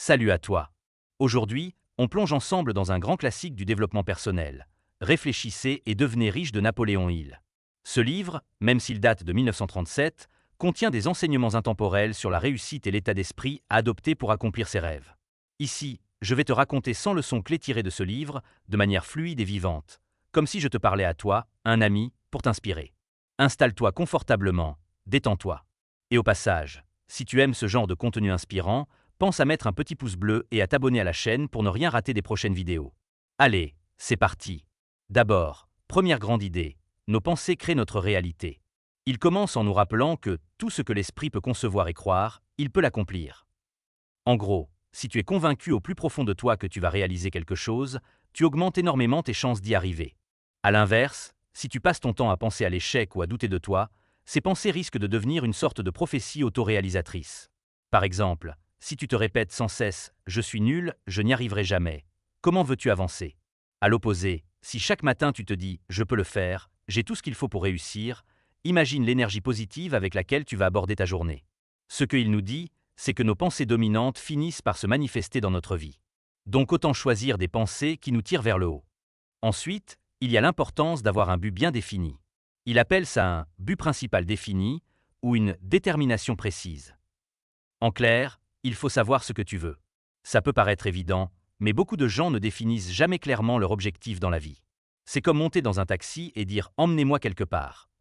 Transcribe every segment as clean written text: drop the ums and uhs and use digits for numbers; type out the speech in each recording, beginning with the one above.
Salut à toi. Aujourd'hui, on plonge ensemble dans un grand classique du développement personnel. Réfléchissez et devenez riche de Napoléon Hill. Ce livre, même s'il date de 1937, contient des enseignements intemporels sur la réussite et l'état d'esprit à adopter pour accomplir ses rêves. Ici, je vais te raconter 100 leçons clés tirées de ce livre, de manière fluide et vivante, comme si je te parlais à toi, un ami, pour t'inspirer. Installe-toi confortablement, détends-toi. Et au passage, si tu aimes ce genre de contenu inspirant, pense à mettre un petit pouce bleu et à t'abonner à la chaîne pour ne rien rater des prochaines vidéos. Allez, c'est parti. D'abord, première grande idée, nos pensées créent notre réalité. Il commence en nous rappelant que tout ce que l'esprit peut concevoir et croire, il peut l'accomplir. En gros, si tu es convaincu au plus profond de toi que tu vas réaliser quelque chose, tu augmentes énormément tes chances d'y arriver. À l'inverse, si tu passes ton temps à penser à l'échec ou à douter de toi, ces pensées risquent de devenir une sorte de prophétie autoréalisatrice. Par exemple, si tu te répètes sans cesse « je suis nul, je n'y arriverai jamais », comment veux-tu avancer? À l'opposé, si chaque matin tu te dis « je peux le faire, j'ai tout ce qu'il faut pour réussir », imagine l'énergie positive avec laquelle tu vas aborder ta journée. Ce qu'il nous dit, c'est que nos pensées dominantes finissent par se manifester dans notre vie. Donc autant choisir des pensées qui nous tirent vers le haut. Ensuite, il y a l'importance d'avoir un but bien défini. Il appelle ça un but principal défini ou une détermination précise. En clair, il faut savoir ce que tu veux. Ça peut paraître évident, mais beaucoup de gens ne définissent jamais clairement leur objectif dans la vie. C'est comme monter dans un taxi et dire « emmenez-moi quelque part ».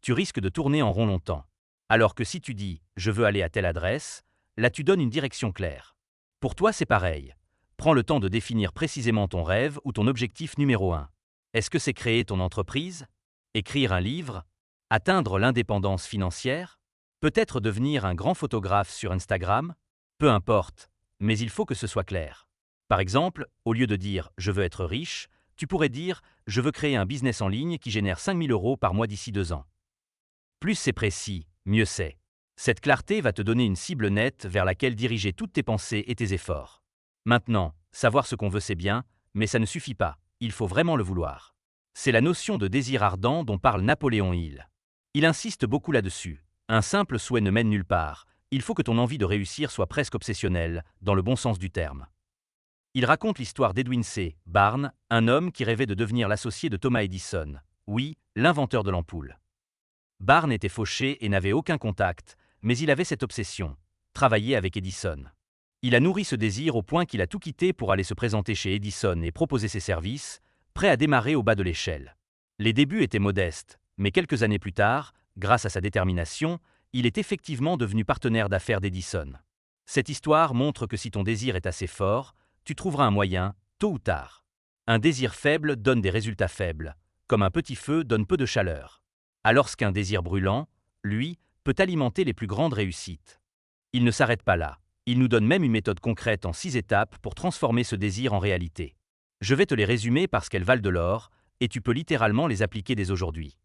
Tu risques de tourner en rond longtemps. Alors que si tu dis « je veux aller à telle adresse », là tu donnes une direction claire. Pour toi, c'est pareil. Prends le temps de définir précisément ton rêve ou ton objectif numéro 1. Est-ce que c'est créer ton entreprise? Écrire un livre? Atteindre l'indépendance financière? Peut-être devenir un grand photographe sur Instagram? Peu importe, mais il faut que ce soit clair. Par exemple, au lieu de dire « je veux être riche », tu pourrais dire « je veux créer un business en ligne qui génère 5 000 € par mois d'ici 2 ans ». Plus c'est précis, mieux c'est. Cette clarté va te donner une cible nette vers laquelle diriger toutes tes pensées et tes efforts. Maintenant, savoir ce qu'on veut c'est bien, mais ça ne suffit pas, il faut vraiment le vouloir. C'est la notion de désir ardent dont parle Napoléon Hill. Il insiste beaucoup là-dessus. Un simple souhait ne mène nulle part, il faut que ton envie de réussir soit presque obsessionnelle, dans le bon sens du terme. Il raconte l'histoire d'Edwin C. Barnes, un homme qui rêvait de devenir l'associé de Thomas Edison, oui, l'inventeur de l'ampoule. Barnes était fauché et n'avait aucun contact, mais il avait cette obsession, travailler avec Edison. Il a nourri ce désir au point qu'il a tout quitté pour aller se présenter chez Edison et proposer ses services, prêt à démarrer au bas de l'échelle. Les débuts étaient modestes, mais quelques années plus tard, grâce à sa détermination, il est effectivement devenu partenaire d'affaires d'Edison. Cette histoire montre que si ton désir est assez fort, tu trouveras un moyen, tôt ou tard. Un désir faible donne des résultats faibles, comme un petit feu donne peu de chaleur. Alors qu'un désir brûlant, lui, peut alimenter les plus grandes réussites. Il ne s'arrête pas là. Il nous donne même une méthode concrète en 6 étapes pour transformer ce désir en réalité. Je vais te les résumer parce qu'elles valent de l'or, et tu peux littéralement les appliquer dès aujourd'hui.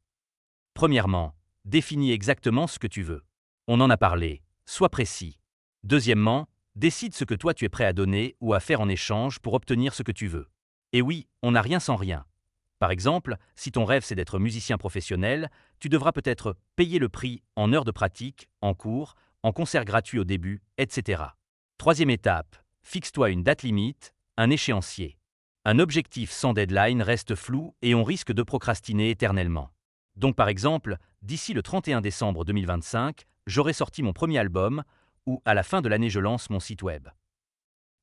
Premièrement, définis exactement ce que tu veux. On en a parlé, sois précis. Deuxièmement, décide ce que toi tu es prêt à donner ou à faire en échange pour obtenir ce que tu veux. Et oui, on n'a rien sans rien. Par exemple, si ton rêve c'est d'être musicien professionnel, tu devras peut-être payer le prix en heures de pratique, en cours, en concert gratuit au début, etc. Troisième étape, fixe-toi une date limite, un échéancier. Un objectif sans deadline reste flou et on risque de procrastiner éternellement. Donc par exemple, d'ici le 31 décembre 2025, j'aurai sorti mon premier album, ou à la fin de l'année je lance mon site web.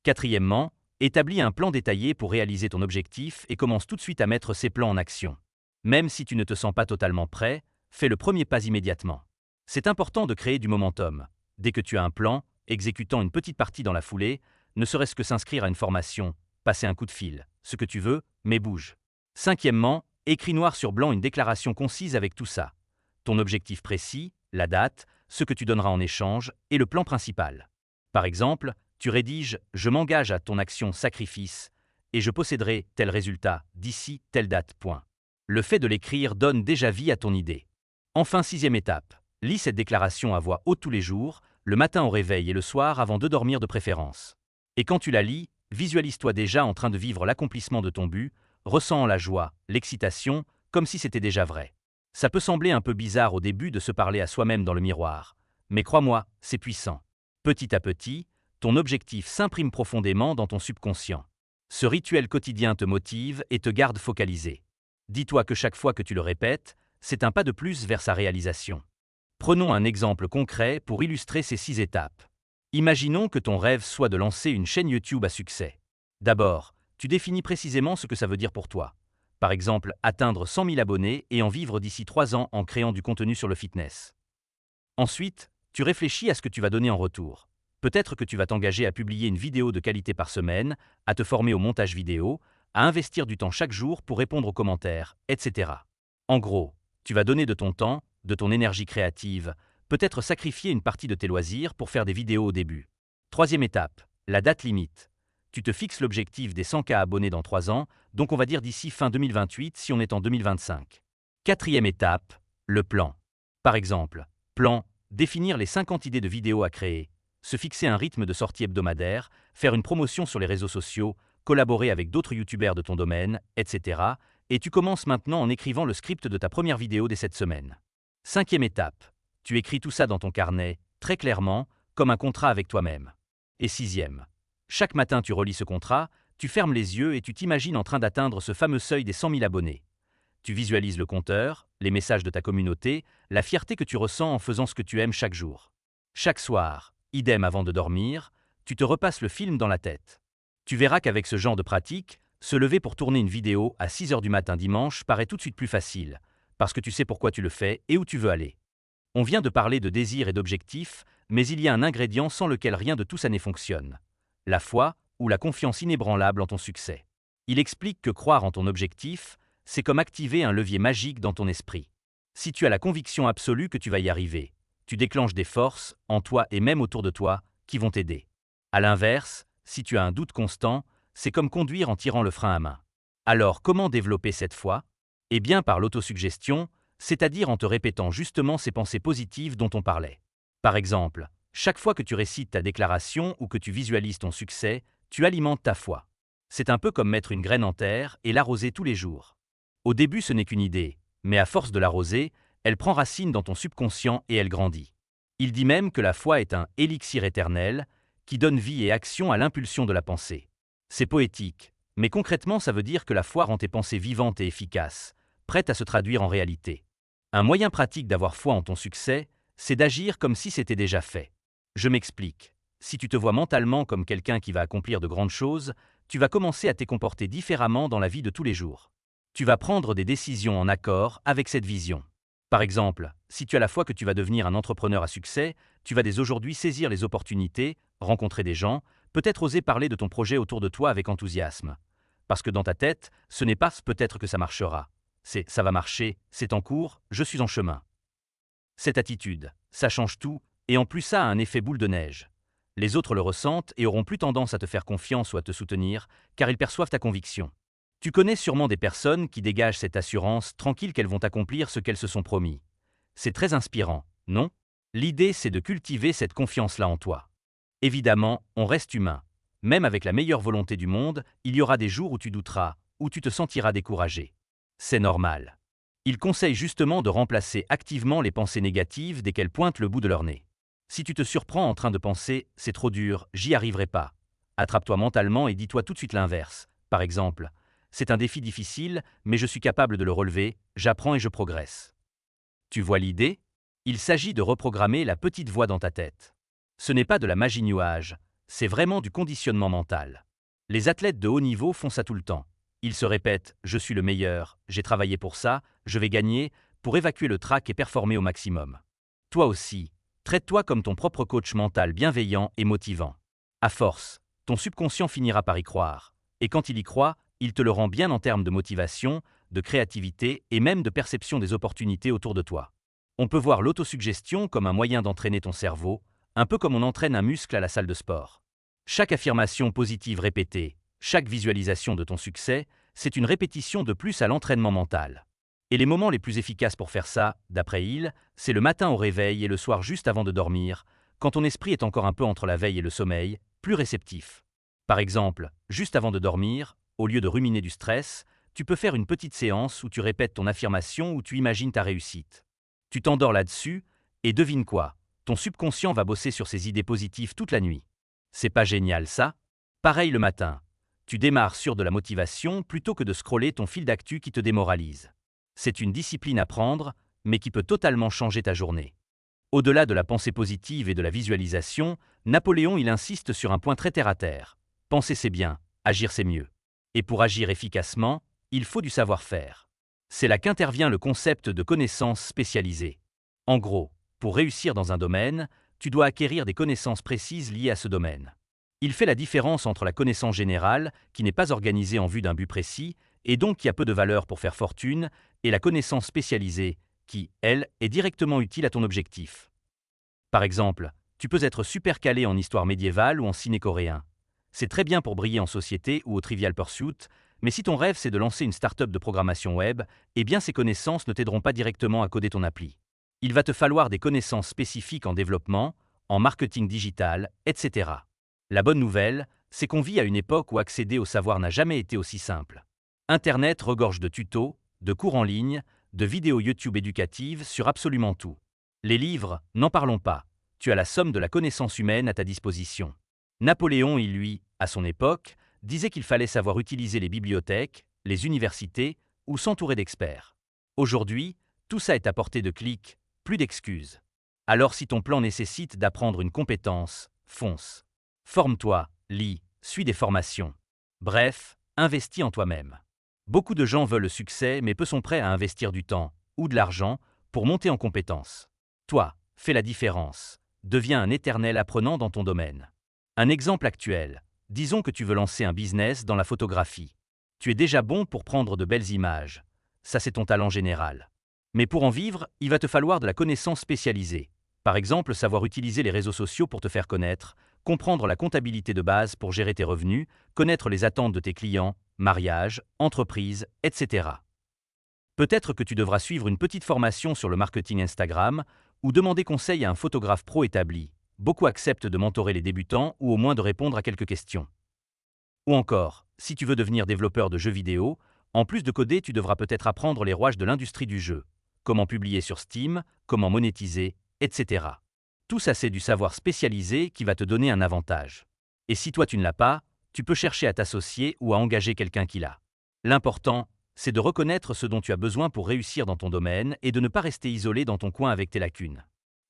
Quatrièmement, établis un plan détaillé pour réaliser ton objectif et commence tout de suite à mettre ces plans en action. Même si tu ne te sens pas totalement prêt, fais le premier pas immédiatement. C'est important de créer du momentum. Dès que tu as un plan, exécutant une petite partie dans la foulée, ne serait-ce que s'inscrire à une formation, passer un coup de fil, ce que tu veux, mais bouge. Cinquièmement, écris noir sur blanc une déclaration concise avec tout ça. Ton objectif précis, la date, ce que tu donneras en échange et le plan principal. Par exemple, tu rédiges « Je m'engage à ton action sacrifice et je posséderai tel résultat d'ici telle date. » Le fait de l'écrire donne déjà vie à ton idée. Enfin, sixième étape, lis cette déclaration à voix haute tous les jours, le matin au réveil et le soir avant de dormir de préférence. Et quand tu la lis, visualise-toi déjà en train de vivre l'accomplissement de ton but, ressens la joie, l'excitation, comme si c'était déjà vrai. Ça peut sembler un peu bizarre au début de se parler à soi-même dans le miroir, mais crois-moi, c'est puissant. Petit à petit, ton objectif s'imprime profondément dans ton subconscient. Ce rituel quotidien te motive et te garde focalisé. Dis-toi que chaque fois que tu le répètes, c'est un pas de plus vers sa réalisation. Prenons un exemple concret pour illustrer ces 6 étapes. Imaginons que ton rêve soit de lancer une chaîne YouTube à succès. D'abord, tu définis précisément ce que ça veut dire pour toi. Par exemple, atteindre 100 000 abonnés et en vivre d'ici 3 ans en créant du contenu sur le fitness. Ensuite, tu réfléchis à ce que tu vas donner en retour. Peut-être que tu vas t'engager à publier une vidéo de qualité par semaine, à te former au montage vidéo, à investir du temps chaque jour pour répondre aux commentaires, etc. En gros, tu vas donner de ton temps, de ton énergie créative, peut-être sacrifier une partie de tes loisirs pour faire des vidéos au début. Troisième étape, la date limite. Tu te fixes l'objectif des 100 000 abonnés dans 3 ans, donc on va dire d'ici fin 2028 si on est en 2025. Quatrième étape, le plan. Par exemple, plan, définir les 50 idées de vidéos à créer, se fixer un rythme de sortie hebdomadaire, faire une promotion sur les réseaux sociaux, collaborer avec d'autres youtubeurs de ton domaine, etc. Et tu commences maintenant en écrivant le script de ta première vidéo dès cette semaine. Cinquième étape, tu écris tout ça dans ton carnet, très clairement, comme un contrat avec toi-même. Et sixième, chaque matin tu relis ce contrat, tu fermes les yeux et tu t'imagines en train d'atteindre ce fameux seuil des 100 000 abonnés. Tu visualises le compteur, les messages de ta communauté, la fierté que tu ressens en faisant ce que tu aimes chaque jour. Chaque soir, idem avant de dormir, tu te repasses le film dans la tête. Tu verras qu'avec ce genre de pratique, se lever pour tourner une vidéo à 6 h du matin dimanche paraît tout de suite plus facile, parce que tu sais pourquoi tu le fais et où tu veux aller. On vient de parler de désir et d'objectif, mais il y a un ingrédient sans lequel rien de tout ça ne fonctionne. La foi ou la confiance inébranlable en ton succès. Il explique que croire en ton objectif, c'est comme activer un levier magique dans ton esprit. Si tu as la conviction absolue que tu vas y arriver, tu déclenches des forces, en toi et même autour de toi, qui vont t'aider. À l'inverse, si tu as un doute constant, c'est comme conduire en tirant le frein à main. Alors comment développer cette foi? Eh bien par l'autosuggestion, c'est-à-dire en te répétant justement ces pensées positives dont on parlait. Par exemple, chaque fois que tu récites ta déclaration ou que tu visualises ton succès, tu alimentes ta foi. C'est un peu comme mettre une graine en terre et l'arroser tous les jours. Au début, ce n'est qu'une idée, mais à force de l'arroser, elle prend racine dans ton subconscient et elle grandit. Il dit même que la foi est un élixir éternel qui donne vie et action à l'impulsion de la pensée. C'est poétique, mais concrètement ça veut dire que la foi rend tes pensées vivantes et efficaces, prêtes à se traduire en réalité. Un moyen pratique d'avoir foi en ton succès, c'est d'agir comme si c'était déjà fait. Je m'explique. Si tu te vois mentalement comme quelqu'un qui va accomplir de grandes choses, tu vas commencer à te comporter différemment dans la vie de tous les jours. Tu vas prendre des décisions en accord avec cette vision. Par exemple, si tu as la foi que tu vas devenir un entrepreneur à succès, tu vas dès aujourd'hui saisir les opportunités, rencontrer des gens, peut-être oser parler de ton projet autour de toi avec enthousiasme. Parce que dans ta tête, ce n'est pas peut-être que ça marchera. C'est ça va marcher, c'est en cours, je suis en chemin. Cette attitude, ça change tout, et en plus ça a un effet boule de neige. Les autres le ressentent et auront plus tendance à te faire confiance ou à te soutenir, car ils perçoivent ta conviction. Tu connais sûrement des personnes qui dégagent cette assurance tranquille qu'elles vont accomplir ce qu'elles se sont promis. C'est très inspirant, non? L'idée, c'est de cultiver cette confiance-là en toi. Évidemment, on reste humain. Même avec la meilleure volonté du monde, il y aura des jours où tu douteras, où tu te sentiras découragé. C'est normal. Il conseille justement de remplacer activement les pensées négatives dès qu'elles pointent le bout de leur nez. Si tu te surprends en train de penser « c'est trop dur, j'y arriverai pas », attrape-toi mentalement et dis-toi tout de suite l'inverse. Par exemple, c'est un défi difficile, mais je suis capable de le relever, j'apprends et je progresse. Tu vois l'idée? Il s'agit de reprogrammer la petite voix dans ta tête. Ce n'est pas de la magie nuage, c'est vraiment du conditionnement mental. Les athlètes de haut niveau font ça tout le temps. Ils se répètent « je suis le meilleur, j'ai travaillé pour ça, je vais gagner », pour évacuer le trac et performer au maximum. Toi aussi, traite-toi comme ton propre coach mental bienveillant et motivant. À force, ton subconscient finira par y croire. Et quand il y croit, il te le rend bien en termes de motivation, de créativité et même de perception des opportunités autour de toi. On peut voir l'autosuggestion comme un moyen d'entraîner ton cerveau, un peu comme on entraîne un muscle à la salle de sport. Chaque affirmation positive répétée, chaque visualisation de ton succès, c'est une répétition de plus à l'entraînement mental. Et les moments les plus efficaces pour faire ça, d'après Hill, c'est le matin au réveil et le soir juste avant de dormir, quand ton esprit est encore un peu entre la veille et le sommeil, plus réceptif. Par exemple, juste avant de dormir, au lieu de ruminer du stress, tu peux faire une petite séance où tu répètes ton affirmation ou tu imagines ta réussite. Tu t'endors là-dessus, et devine quoi, ton subconscient va bosser sur ces idées positives toute la nuit. C'est pas génial ça? Pareil le matin. Tu démarres sur de la motivation plutôt que de scroller ton fil d'actu qui te démoralise. C'est une discipline à prendre, mais qui peut totalement changer ta journée. Au-delà de la pensée positive et de la visualisation, Napoléon il insiste sur un point très terre-à-terre. Penser c'est bien, agir c'est mieux. Et pour agir efficacement, il faut du savoir-faire. C'est là qu'intervient le concept de connaissances spécialisées. En gros, pour réussir dans un domaine, tu dois acquérir des connaissances précises liées à ce domaine. Il fait la différence entre la connaissance générale, qui n'est pas organisée en vue d'un but précis, et donc qui a peu de valeur pour faire fortune, et la connaissance spécialisée, qui, elle, est directement utile à ton objectif. Par exemple, tu peux être super calé en histoire médiévale ou en ciné coréen. C'est très bien pour briller en société ou au Trivial Pursuit, mais si ton rêve c'est de lancer une start-up de programmation web, eh bien ces connaissances ne t'aideront pas directement à coder ton appli. Il va te falloir des connaissances spécifiques en développement, en marketing digital, etc. La bonne nouvelle, c'est qu'on vit à une époque où accéder au savoir n'a jamais été aussi simple. Internet regorge de tutos, de cours en ligne, de vidéos YouTube éducatives sur absolument tout. Les livres, n'en parlons pas. Tu as la somme de la connaissance humaine à ta disposition. Napoléon, lui, à son époque, disait qu'il fallait savoir utiliser les bibliothèques, les universités ou s'entourer d'experts. Aujourd'hui, tout ça est à portée de clic, plus d'excuses. Alors si ton plan nécessite d'apprendre une compétence, fonce. Forme-toi, lis, suis des formations. Bref, investis en toi-même. Beaucoup de gens veulent le succès mais peu sont prêts à investir du temps, ou de l'argent, pour monter en compétences. Toi, fais la différence. Deviens un éternel apprenant dans ton domaine. Un exemple actuel. Disons que tu veux lancer un business dans la photographie. Tu es déjà bon pour prendre de belles images. Ça c'est ton talent général. Mais pour en vivre, il va te falloir de la connaissance spécialisée. Par exemple, savoir utiliser les réseaux sociaux pour te faire connaître, comprendre la comptabilité de base pour gérer tes revenus, connaître les attentes de tes clients, mariage, entreprise, etc. Peut-être que tu devras suivre une petite formation sur le marketing Instagram ou demander conseil à un photographe pro établi. Beaucoup acceptent de mentorer les débutants ou au moins de répondre à quelques questions. Ou encore, si tu veux devenir développeur de jeux vidéo, en plus de coder, tu devras peut-être apprendre les rouages de l'industrie du jeu. Comment publier sur Steam, comment monétiser, etc. Tout ça c'est du savoir spécialisé qui va te donner un avantage. Et si toi tu ne l'as pas, tu peux chercher à t'associer ou à engager quelqu'un qui l'a. L'important, c'est de reconnaître ce dont tu as besoin pour réussir dans ton domaine et de ne pas rester isolé dans ton coin avec tes lacunes.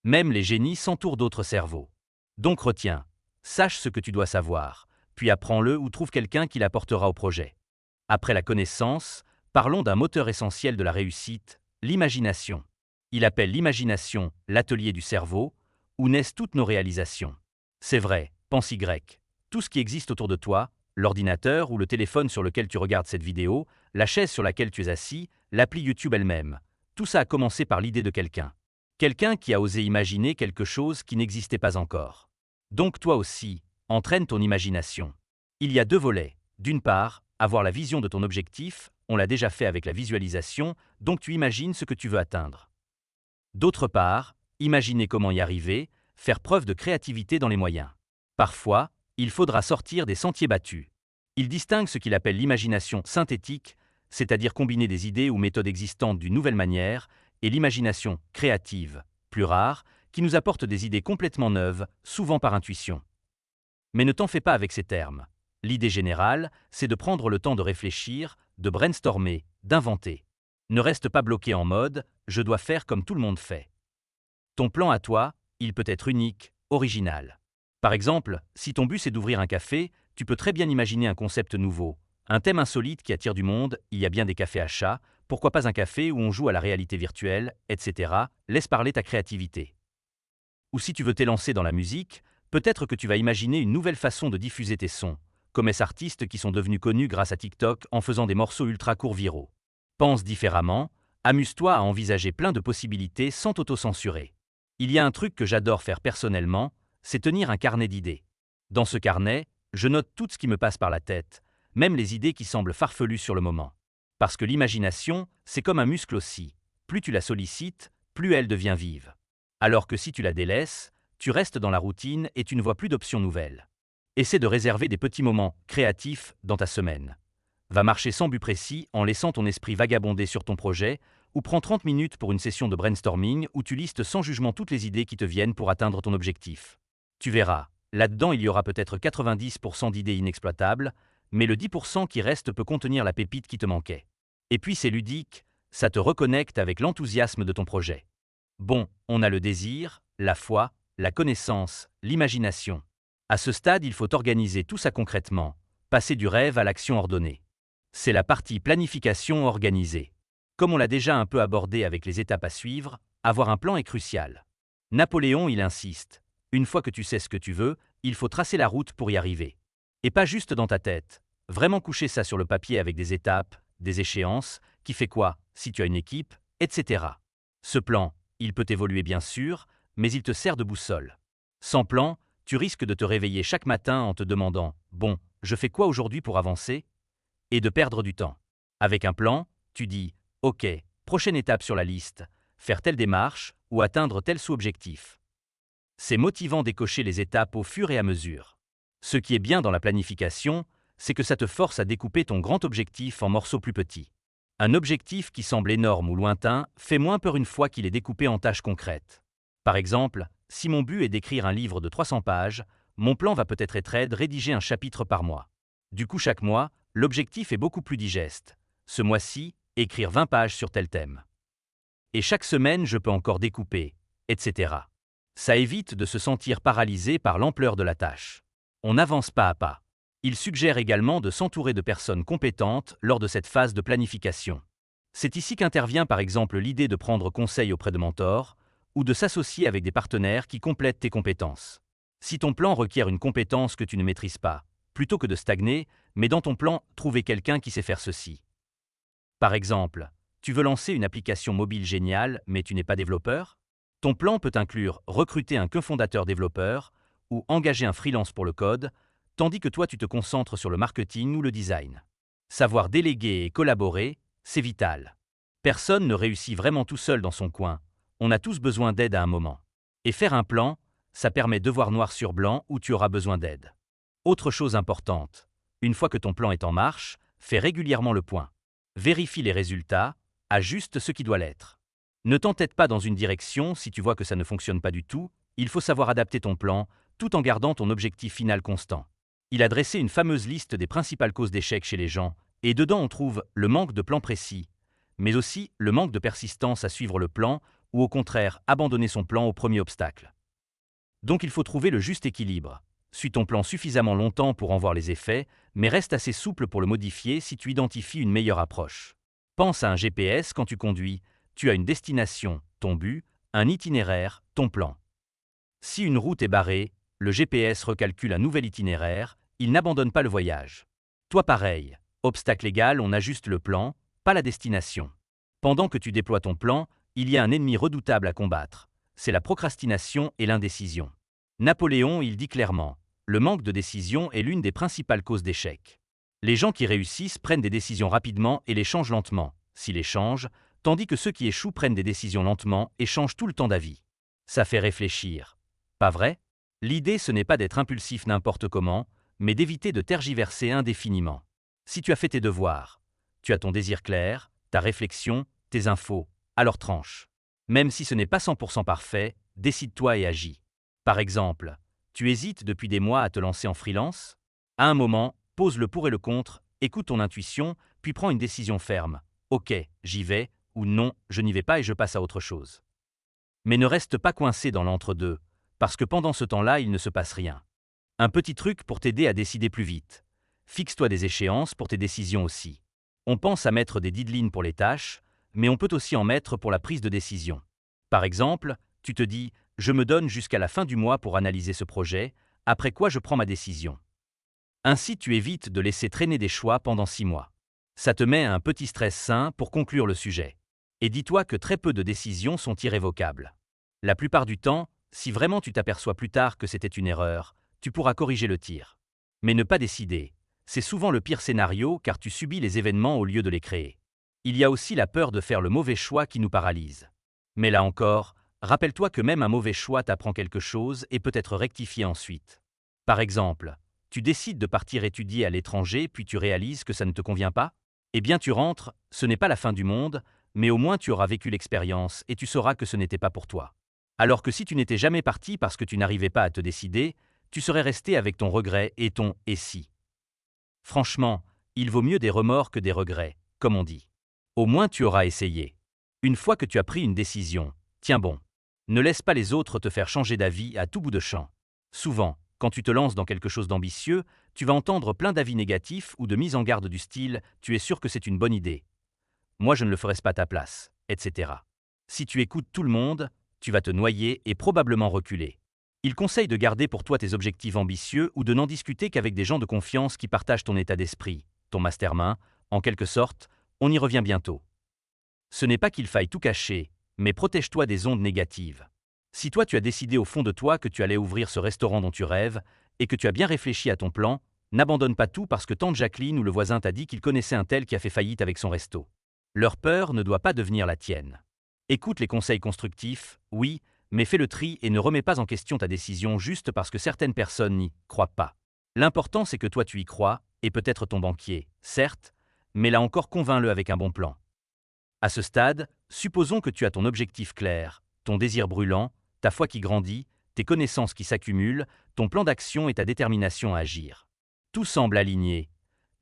Même les génies s'entourent d'autres cerveaux. Donc retiens, sache ce que tu dois savoir, puis apprends-le ou trouve quelqu'un qui l'apportera au projet. Après la connaissance, parlons d'un moteur essentiel de la réussite, l'imagination. Il appelle l'imagination l'atelier du cerveau, où naissent toutes nos réalisations. C'est vrai, pense Y. Tout ce qui existe autour de toi, l'ordinateur ou le téléphone sur lequel tu regardes cette vidéo, la chaise sur laquelle tu es assis, l'appli YouTube elle-même, tout ça a commencé par l'idée de quelqu'un. Quelqu'un qui a osé imaginer quelque chose qui n'existait pas encore. Donc toi aussi, entraîne ton imagination. Il y a deux volets. D'une part, avoir la vision de ton objectif, on l'a déjà fait avec la visualisation, donc tu imagines ce que tu veux atteindre. D'autre part, imaginer comment y arriver, faire preuve de créativité dans les moyens. Parfois, il faudra sortir des sentiers battus. Il distingue ce qu'il appelle l'imagination synthétique, c'est-à-dire combiner des idées ou méthodes existantes d'une nouvelle manière, et l'imagination créative, plus rare, qui nous apporte des idées complètement neuves, souvent par intuition. Mais ne t'en fais pas avec ces termes. L'idée générale, c'est de prendre le temps de réfléchir, de brainstormer, d'inventer. Ne reste pas bloqué en mode « je dois faire comme tout le monde fait ». Ton plan à toi, il peut être unique, original. Par exemple, si ton but c'est d'ouvrir un café, tu peux très bien imaginer un concept nouveau, un thème insolite qui attire du monde, il y a bien des cafés à chat, pourquoi pas un café où on joue à la réalité virtuelle, etc. Laisse parler ta créativité. Ou si tu veux t'élancer dans la musique, peut-être que tu vas imaginer une nouvelle façon de diffuser tes sons, comme ces artistes qui sont devenus connus grâce à TikTok en faisant des morceaux ultra courts viraux. Pense différemment, amuse-toi à envisager plein de possibilités sans t'auto-censurer. Il y a un truc que j'adore faire personnellement, c'est tenir un carnet d'idées. Dans ce carnet, je note tout ce qui me passe par la tête, même les idées qui semblent farfelues sur le moment. Parce que l'imagination, c'est comme un muscle aussi. Plus tu la sollicites, plus elle devient vive. Alors que si tu la délaisses, tu restes dans la routine et tu ne vois plus d'options nouvelles. Essaie de réserver des petits moments créatifs dans ta semaine. Va marcher sans but précis en laissant ton esprit vagabonder sur ton projet, ou prends 30 minutes pour une session de brainstorming où tu listes sans jugement toutes les idées qui te viennent pour atteindre ton objectif. Tu verras, Là-dedans, il y aura peut-être 90% d'idées inexploitables, mais le 10% qui reste peut contenir la pépite qui te manquait. Et puis c'est ludique, ça te reconnecte avec l'enthousiasme de ton projet. Bon, on a le désir, la foi, la connaissance, l'imagination. À ce stade, il faut organiser tout ça concrètement, passer du rêve à l'action ordonnée. C'est la partie planification organisée. Comme on l'a déjà un peu abordé avec les étapes à suivre, avoir un plan est crucial. Napoléon, il insiste. Une fois que tu sais ce que tu veux, il faut tracer la route pour y arriver. Et pas juste dans ta tête. Vraiment coucher ça sur le papier avec des étapes, des échéances, qui fait quoi, si tu as une équipe, etc. Ce plan, il peut évoluer bien sûr, mais il te sert de boussole. Sans plan, tu risques de te réveiller chaque matin en te demandant « Bon, je fais quoi aujourd'hui pour avancer ?» et de perdre du temps. Avec un plan, tu dis « Ok, prochaine étape sur la liste, faire telle démarche ou atteindre tel sous-objectif. » C'est motivant d'écocher les étapes au fur et à mesure. Ce qui est bien dans la planification, c'est que ça te force à découper ton grand objectif en morceaux plus petits. Un objectif qui semble énorme ou lointain fait moins peur une fois qu'il est découpé en tâches concrètes. Par exemple, si mon but est d'écrire un livre de 300 pages, mon plan va peut-être être de rédiger un chapitre par mois. Du coup, chaque mois, l'objectif est beaucoup plus digeste. Ce mois-ci, écrire 20 pages sur tel thème. Et chaque semaine, je peux encore découper, etc. Ça évite de se sentir paralysé par l'ampleur de la tâche. On avance pas à pas. Il suggère également de s'entourer de personnes compétentes lors de cette phase de planification. C'est ici qu'intervient par exemple l'idée de prendre conseil auprès de mentors ou de s'associer avec des partenaires qui complètent tes compétences. Si ton plan requiert une compétence que tu ne maîtrises pas, plutôt que de stagner, mets dans ton plan trouver quelqu'un qui sait faire ceci. Par exemple, tu veux lancer une application mobile géniale mais tu n'es pas développeur? Ton plan peut inclure recruter un cofondateur développeur ou engager un freelance pour le code, tandis que toi tu te concentres sur le marketing ou le design. Savoir déléguer et collaborer, c'est vital. Personne ne réussit vraiment tout seul dans son coin, on a tous besoin d'aide à un moment. Et faire un plan, ça permet de voir noir sur blanc où tu auras besoin d'aide. Autre chose importante, une fois que ton plan est en marche, fais régulièrement le point. Vérifie les résultats, ajuste ce qui doit l'être. Ne t'entête pas dans une direction si tu vois que ça ne fonctionne pas du tout, il faut savoir adapter ton plan, tout en gardant ton objectif final constant. Il a dressé une fameuse liste des principales causes d'échec chez les gens, et dedans on trouve le manque de plan précis, mais aussi le manque de persistance à suivre le plan, ou au contraire abandonner son plan au premier obstacle. Donc il faut trouver le juste équilibre. Suis ton plan suffisamment longtemps pour en voir les effets, mais reste assez souple pour le modifier si tu identifies une meilleure approche. Pense à un GPS quand tu conduis, tu as une destination, ton but, un itinéraire, ton plan. Si une route est barrée, le GPS recalcule un nouvel itinéraire, il n'abandonne pas le voyage. Toi pareil, obstacle égal, on ajuste le plan, pas la destination. Pendant que tu déploies ton plan, il y a un ennemi redoutable à combattre, c'est la procrastination et l'indécision. Napoléon, il dit clairement, le manque de décision est l'une des principales causes d'échec. Les gens qui réussissent prennent des décisions rapidement et les changent lentement, s'ils les changent, tandis que ceux qui échouent prennent des décisions lentement et changent tout le temps d'avis. Ça fait réfléchir. Pas vrai? L'idée, ce n'est pas d'être impulsif n'importe comment, mais d'éviter de tergiverser indéfiniment. Si tu as fait tes devoirs, tu as ton désir clair, ta réflexion, tes infos, alors tranche. Même si ce n'est pas 100% parfait, décide-toi et agis. Par exemple, tu hésites depuis des mois à te lancer en freelance? À un moment, pose le pour et le contre, écoute ton intuition, puis prends une décision ferme. Ok, j'y vais, ou non, je n'y vais pas et je passe à autre chose. Mais ne reste pas coincé dans l'entre-deux, parce que pendant ce temps-là, il ne se passe rien. Un petit truc pour t'aider à décider plus vite. Fixe-toi des échéances pour tes décisions aussi. On pense à mettre des deadlines pour les tâches, mais on peut aussi en mettre pour la prise de décision. Par exemple, tu te dis « je me donne jusqu'à la fin du mois pour analyser ce projet, après quoi je prends ma décision ». Ainsi tu évites de laisser traîner des choix pendant 6 mois. Ça te met un petit stress sain pour conclure le sujet. Et dis-toi que très peu de décisions sont irrévocables. La plupart du temps, si vraiment tu t'aperçois plus tard que c'était une erreur, tu pourras corriger le tir. Mais ne pas décider, c'est souvent le pire scénario car tu subis les événements au lieu de les créer. Il y a aussi la peur de faire le mauvais choix qui nous paralyse. Mais là encore, rappelle-toi que même un mauvais choix t'apprend quelque chose et peut être rectifié ensuite. Par exemple, tu décides de partir étudier à l'étranger puis tu réalises que ça ne te convient pas? Eh bien tu rentres, ce n'est pas la fin du monde, mais au moins tu auras vécu l'expérience et tu sauras que ce n'était pas pour toi. Alors que si tu n'étais jamais parti parce que tu n'arrivais pas à te décider, tu serais resté avec ton regret et ton « et si ». Franchement, il vaut mieux des remords que des regrets, comme on dit. Au moins tu auras essayé. Une fois que tu as pris une décision, tiens bon. Ne laisse pas les autres te faire changer d'avis à tout bout de champ. Souvent, quand tu te lances dans quelque chose d'ambitieux, tu vas entendre plein d'avis négatifs ou de mises en garde du style « tu es sûr que c'est une bonne idée »,« moi je ne le ferais pas à ta place », etc. Si tu écoutes tout le monde, tu vas te noyer et probablement reculer. Il conseille de garder pour toi tes objectifs ambitieux ou de n'en discuter qu'avec des gens de confiance qui partagent ton état d'esprit, ton mastermind, en quelque sorte, on y revient bientôt. Ce n'est pas qu'il faille tout cacher, mais protège-toi des ondes négatives. Si toi tu as décidé au fond de toi que tu allais ouvrir ce restaurant dont tu rêves, et que tu as bien réfléchi à ton plan, n'abandonne pas tout parce que tante Jacqueline ou le voisin t'a dit qu'il connaissait un tel qui a fait faillite avec son resto. Leur peur ne doit pas devenir la tienne. Écoute les conseils constructifs, oui, mais fais le tri et ne remets pas en question ta décision juste parce que certaines personnes n'y croient pas. L'important c'est que toi tu y crois, et peut-être ton banquier, certes, mais là encore convainc-le avec un bon plan. À ce stade, supposons que tu as ton objectif clair, ton désir brûlant, ta foi qui grandit, tes connaissances qui s'accumulent, ton plan d'action et ta détermination à agir. Tout semble aligné,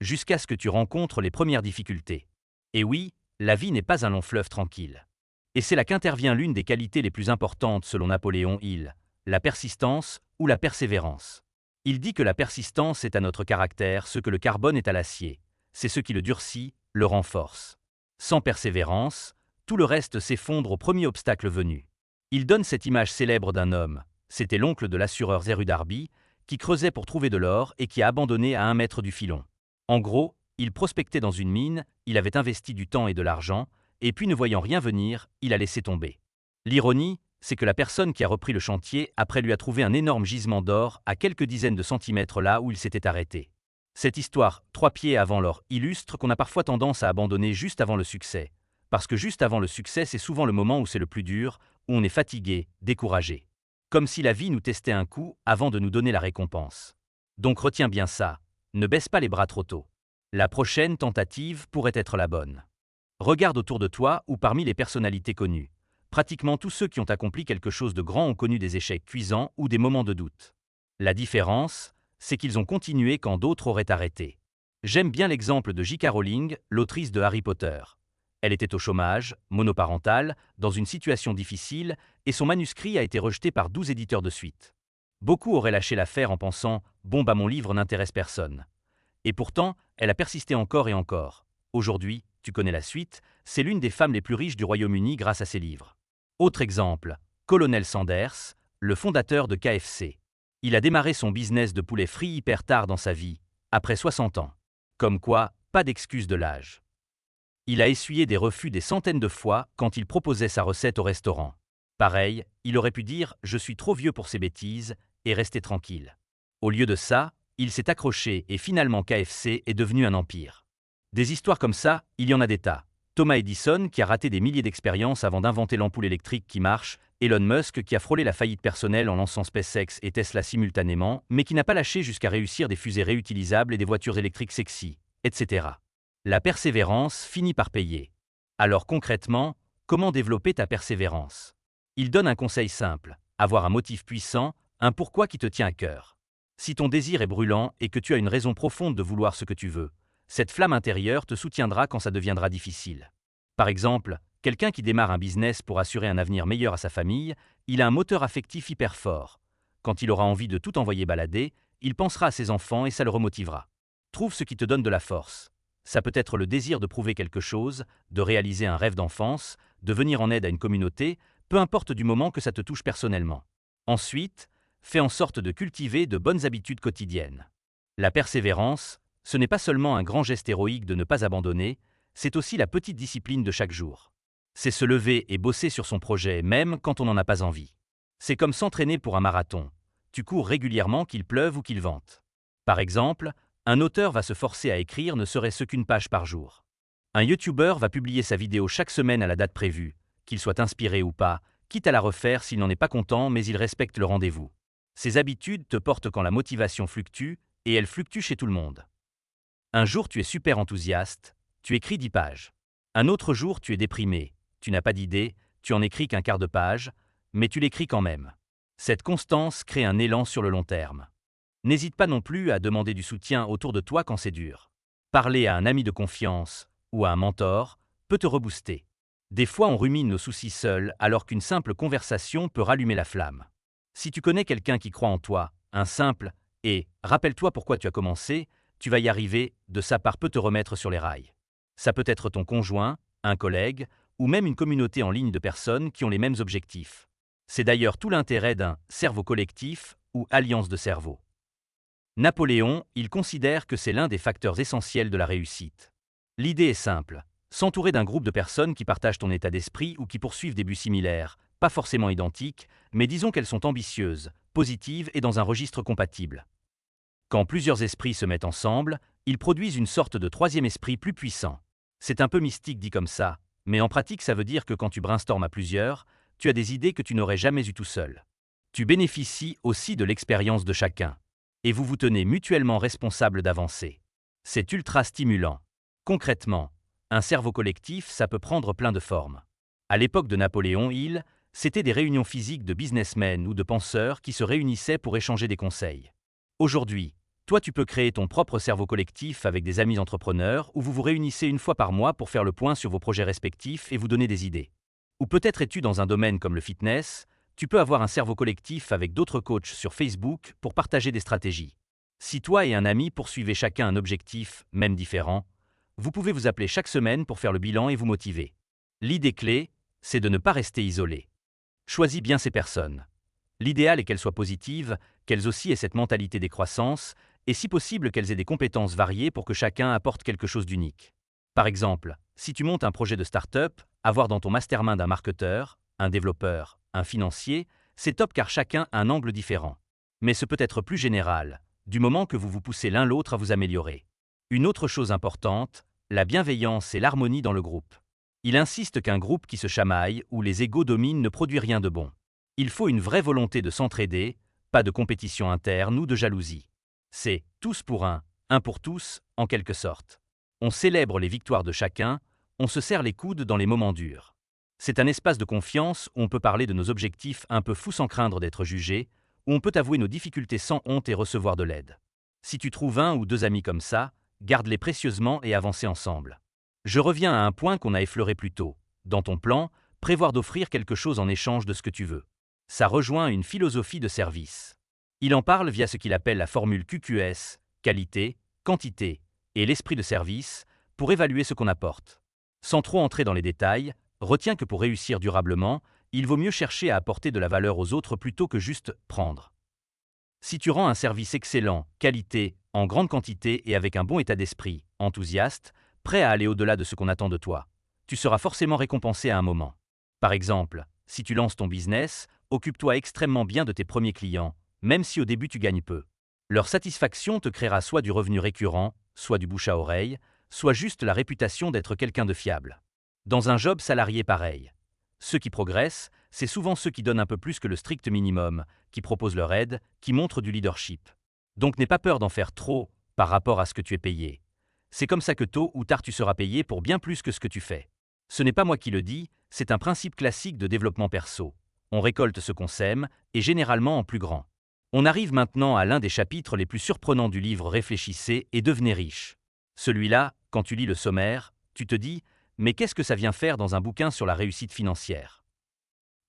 jusqu'à ce que tu rencontres les premières difficultés. Et oui, la vie n'est pas un long fleuve tranquille. Et c'est là qu'intervient l'une des qualités les plus importantes selon Napoléon Hill, la persistance ou la persévérance. Il dit que la persistance est à notre caractère ce que le carbone est à l'acier, c'est ce qui le durcit, le renforce. Sans persévérance, tout le reste s'effondre au premier obstacle venu. Il donne cette image célèbre d'un homme, c'était l'oncle de l'assureur Zéru Darby, qui creusait pour trouver de l'or et qui a abandonné à 1 mètre du filon. En gros, il prospectait dans une mine, il avait investi du temps et de l'argent, et puis ne voyant rien venir, il a laissé tomber. L'ironie, c'est que la personne qui a repris le chantier après lui a trouvé un énorme gisement d'or à quelques dizaines de centimètres là où il s'était arrêté. Cette histoire, 3 pieds avant l'or, illustre qu'on a parfois tendance à abandonner juste avant le succès. Parce que juste avant le succès, c'est souvent le moment où c'est le plus dur, où on est fatigué, découragé. Comme si la vie nous testait un coup avant de nous donner la récompense. Donc retiens bien ça, ne baisse pas les bras trop tôt. La prochaine tentative pourrait être la bonne. Regarde autour de toi ou parmi les personnalités connues. Pratiquement tous ceux qui ont accompli quelque chose de grand ont connu des échecs cuisants ou des moments de doute. La différence, c'est qu'ils ont continué quand d'autres auraient arrêté. J'aime bien l'exemple de J.K. Rowling, l'autrice de Harry Potter. Elle était au chômage, monoparentale, dans une situation difficile, et son manuscrit a été rejeté par 12 éditeurs de suite. Beaucoup auraient lâché l'affaire en pensant « bon bah mon livre n'intéresse personne ». Et pourtant, elle a persisté encore et encore. Aujourd'hui, tu connais la suite, c'est l'une des femmes les plus riches du Royaume-Uni grâce à ses livres. Autre exemple, Colonel Sanders, le fondateur de KFC. Il a démarré son business de poulet frit hyper tard dans sa vie, après 60 ans. Comme quoi, pas d'excuse de l'âge. Il a essuyé des refus des centaines de fois quand il proposait sa recette au restaurant. Pareil, il aurait pu dire « je suis trop vieux pour ces bêtises » et rester tranquille. Au lieu de ça, il s'est accroché et finalement KFC est devenu un empire. Des histoires comme ça, il y en a des tas. Thomas Edison qui a raté des milliers d'expériences avant d'inventer l'ampoule électrique qui marche, Elon Musk qui a frôlé la faillite personnelle en lançant SpaceX et Tesla simultanément, mais qui n'a pas lâché jusqu'à réussir des fusées réutilisables et des voitures électriques sexy, etc. La persévérance finit par payer. Alors concrètement, comment développer ta persévérance? Il donne un conseil simple, avoir un motif puissant, un pourquoi qui te tient à cœur. Si ton désir est brûlant et que tu as une raison profonde de vouloir ce que tu veux, cette flamme intérieure te soutiendra quand ça deviendra difficile. Par exemple, quelqu'un qui démarre un business pour assurer un avenir meilleur à sa famille, il a un moteur affectif hyper fort. Quand il aura envie de tout envoyer balader, il pensera à ses enfants et ça le remotivera. Trouve ce qui te donne de la force. Ça peut être le désir de prouver quelque chose, de réaliser un rêve d'enfance, de venir en aide à une communauté, peu importe du moment que ça te touche personnellement. Ensuite, fais en sorte de cultiver de bonnes habitudes quotidiennes. La persévérance, ce n'est pas seulement un grand geste héroïque de ne pas abandonner, c'est aussi la petite discipline de chaque jour. C'est se lever et bosser sur son projet même quand on n'en a pas envie. C'est comme s'entraîner pour un marathon. Tu cours régulièrement qu'il pleuve ou qu'il vente. Par exemple, un auteur va se forcer à écrire ne serait-ce qu'une page par jour. Un YouTuber va publier sa vidéo chaque semaine à la date prévue, qu'il soit inspiré ou pas, quitte à la refaire s'il n'en est pas content mais il respecte le rendez-vous. Ces habitudes te portent quand la motivation fluctue, et elle fluctue chez tout le monde. Un jour tu es super enthousiaste, tu écris 10 pages. Un autre jour tu es déprimé, tu n'as pas d'idée, tu en écris qu'un quart de page, mais tu l'écris quand même. Cette constance crée un élan sur le long terme. N'hésite pas non plus à demander du soutien autour de toi quand c'est dur. Parler à un ami de confiance ou à un mentor peut te rebooster. Des fois, on rumine nos soucis seuls alors qu'une simple conversation peut rallumer la flamme. Si tu connais quelqu'un qui croit en toi, un simple « et rappelle-toi pourquoi tu as commencé », tu vas y arriver, de sa part peut te remettre sur les rails. Ça peut être ton conjoint, un collègue, ou même une communauté en ligne de personnes qui ont les mêmes objectifs. C'est d'ailleurs tout l'intérêt d'un cerveau collectif ou alliance de cerveaux. Napoléon, il considère que c'est l'un des facteurs essentiels de la réussite. L'idée est simple, s'entourer d'un groupe de personnes qui partagent ton état d'esprit ou qui poursuivent des buts similaires, pas forcément identiques, mais disons qu'elles sont ambitieuses, positives et dans un registre compatible. Quand plusieurs esprits se mettent ensemble, ils produisent une sorte de troisième esprit plus puissant. C'est un peu mystique dit comme ça, mais en pratique ça veut dire que quand tu brainstormes à plusieurs, tu as des idées que tu n'aurais jamais eues tout seul. Tu bénéficies aussi de l'expérience de chacun. Et vous vous tenez mutuellement responsable d'avancer. C'est ultra stimulant. Concrètement, un cerveau collectif, ça peut prendre plein de formes. À l'époque de Napoléon Hill, c'était des réunions physiques de businessmen ou de penseurs qui se réunissaient pour échanger des conseils. Aujourd'hui, toi tu peux créer ton propre cerveau collectif avec des amis entrepreneurs où vous vous réunissez une fois par mois pour faire le point sur vos projets respectifs et vous donner des idées. Ou peut-être es-tu dans un domaine comme le fitness, tu peux avoir un cerveau collectif avec d'autres coachs sur Facebook pour partager des stratégies. Si toi et un ami poursuivez chacun un objectif, même différent, vous pouvez vous appeler chaque semaine pour faire le bilan et vous motiver. L'idée clé, c'est de ne pas rester isolé. Choisis bien ces personnes. L'idéal est qu'elles soient positives, qu'elles aussi aient cette mentalité décroissance, et si possible qu'elles aient des compétences variées pour que chacun apporte quelque chose d'unique. Par exemple, si tu montes un projet de start-up, avoir dans ton mastermind un marketeur, un développeur, un financier, c'est top car chacun a un angle différent. Mais ce peut être plus général, du moment que vous vous poussez l'un l'autre à vous améliorer. Une autre chose importante, la bienveillance et l'harmonie dans le groupe. Il insiste qu'un groupe qui se chamaille, où les égos dominent, ne produit rien de bon. Il faut une vraie volonté de s'entraider, pas de compétition interne ou de jalousie. C'est tous pour un pour tous, en quelque sorte. On célèbre les victoires de chacun, on se serre les coudes dans les moments durs. C'est un espace de confiance où on peut parler de nos objectifs un peu fous sans craindre d'être jugé, où on peut avouer nos difficultés sans honte et recevoir de l'aide. Si tu trouves un ou deux amis comme ça, garde-les précieusement et avancez ensemble. Je reviens à un point qu'on a effleuré plus tôt. Dans ton plan, prévoir d'offrir quelque chose en échange de ce que tu veux. Ça rejoint une philosophie de service. Il en parle via ce qu'il appelle la formule QQS, qualité, quantité, et l'esprit de service, pour évaluer ce qu'on apporte. Sans trop entrer dans les détails, retiens que pour réussir durablement, il vaut mieux chercher à apporter de la valeur aux autres plutôt que juste prendre. Si tu rends un service excellent, qualité, en grande quantité et avec un bon état d'esprit, enthousiaste, prêt à aller au-delà de ce qu'on attend de toi, tu seras forcément récompensé à un moment. Par exemple, si tu lances ton business, occupe-toi extrêmement bien de tes premiers clients, même si au début tu gagnes peu. Leur satisfaction te créera soit du revenu récurrent, soit du bouche à oreille, soit juste la réputation d'être quelqu'un de fiable. Dans un job salarié pareil. Ceux qui progressent, c'est souvent ceux qui donnent un peu plus que le strict minimum, qui proposent leur aide, qui montrent du leadership. Donc n'aie pas peur d'en faire trop par rapport à ce que tu es payé. C'est comme ça que tôt ou tard tu seras payé pour bien plus que ce que tu fais. Ce n'est pas moi qui le dis, c'est un principe classique de développement perso. On récolte ce qu'on sème, et généralement en plus grand. On arrive maintenant à l'un des chapitres les plus surprenants du livre Réfléchissez et devenez riche. Celui-là, quand tu lis le sommaire, tu te dis « Mais qu'est-ce que ça vient faire dans un bouquin sur la réussite financière ?»